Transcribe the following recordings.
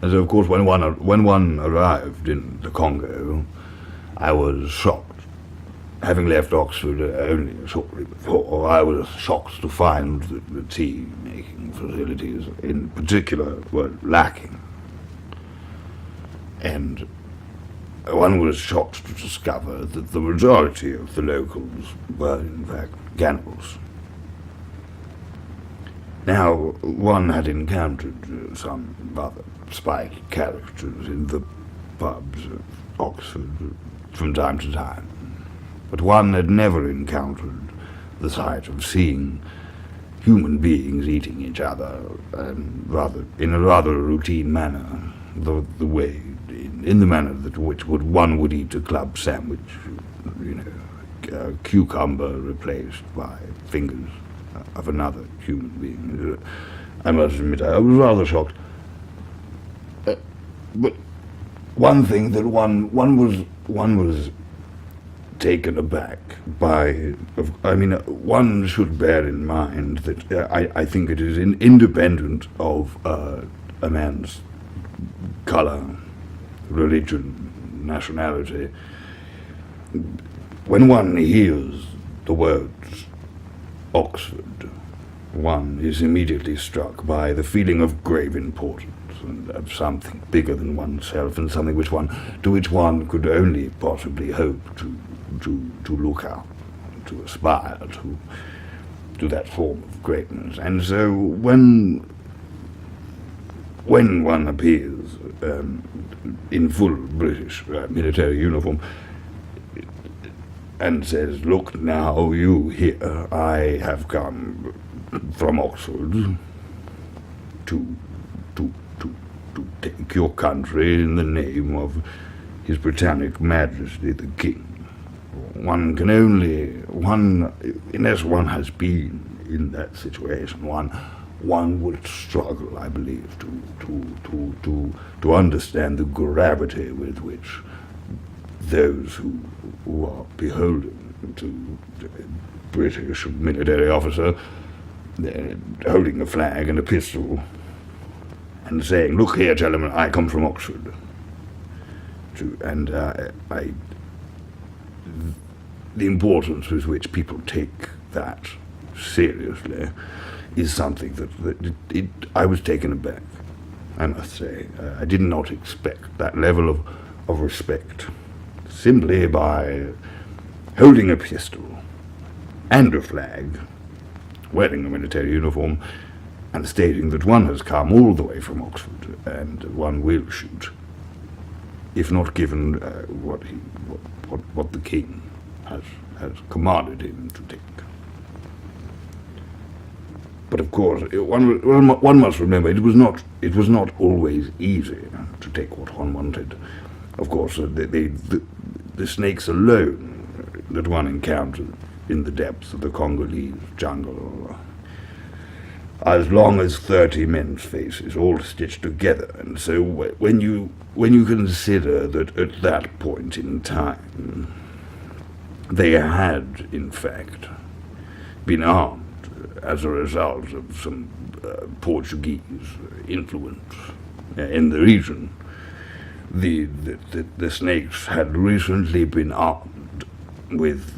And so, of course, when one arrived in the Congo, I was shocked. Having left Oxford only shortly before, I was shocked to find that the tea-making facilities in particular were lacking. And one was shocked to discover that the majority of the locals were, in fact, cannibals. Now, one had encountered some rather spiky characters in the pubs of Oxford from time to time, but one had never encountered the sight of seeing human beings eating each other in a rather routine manner, the way, in the manner that one would eat a club sandwich, a cucumber replaced by fingers of another human being. I must admit, I was rather shocked. But one thing that one was taken aback by. One should bear in mind that I think it is independent of a man's colour, religion, nationality. When one hears the words Oxford, one is immediately struck by the feeling of grave importance and of something bigger than oneself, and something to which one could only possibly hope to look out, to aspire to that form of greatness. And so when one appears in full British military uniform and says, "Look now, you here, I have come from Oxford to take your country in the name of His Britannic Majesty the King." Unless one has been in that situation, one would struggle, I believe, to understand the gravity with which those who are beholden to a British military officer holding a flag and a pistol and saying, "Look here, gentlemen, I come from Oxford." The importance with which people take that seriously is something that I was taken aback, I must say. I did not expect that level of respect simply by holding a pistol and a flag, wearing a military uniform, and stating that one has come all the way from Oxford and one will shoot, if not given what the King has commanded him to take. But of course, one must remember it was not always easy to take what one wanted. Of course, the snakes alone that one encountered in the depths of the Congolese jungle are as long as 30 men's faces, all stitched together. And so when you consider that at that point in time they had, in fact, been armed as a result of some Portuguese influence in the region, the snakes had recently been armed with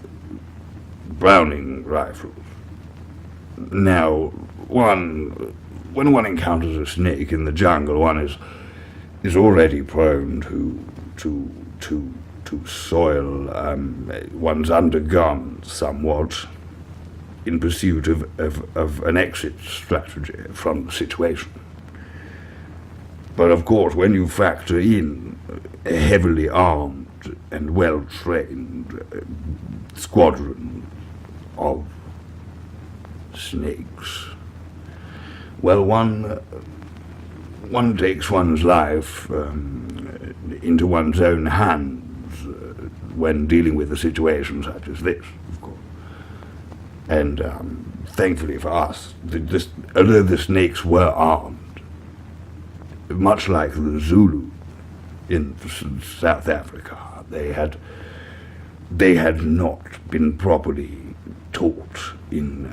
Browning rifles. Now, when one encounters a snake in the jungle, one is already prone to soil one's undergarments somewhat in pursuit of an exit strategy from the situation. But of course, when you factor in a heavily armed and well-trained squadron of snakes, well, one takes one's life into one's own hands when dealing with a situation such as this, of course. And thankfully for us, although the snakes were armed, much like the Zulu in South Africa, they had not been properly taught in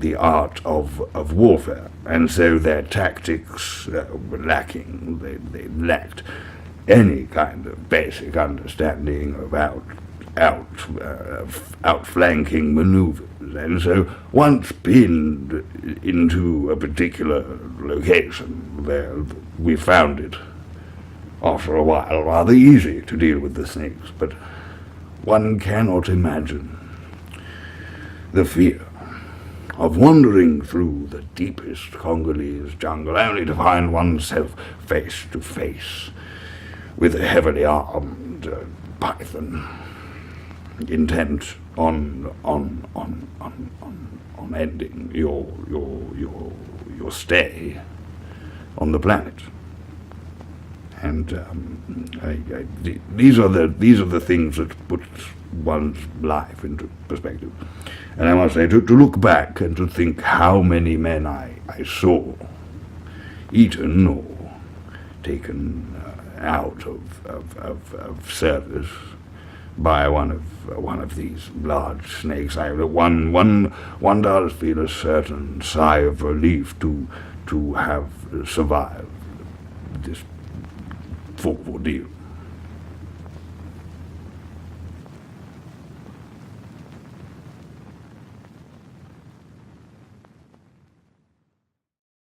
the art of warfare, and so their tactics were lacking. They lacked any kind of basic understanding of outflanking maneuvers. And so, once pinned into a particular location, there we found it, after a while, rather easy to deal with the snakes. But one cannot imagine the fear of wandering through the deepest Congolese jungle only to find oneself face to face with a heavily armed python, intent on ending your stay on the planet. And these are the things that put one's life into perspective. And I must say, to look back and to think how many men I saw eaten or taken out of service by one of these large snakes, one does feel a certain sigh of relief to have survived this full ordeal.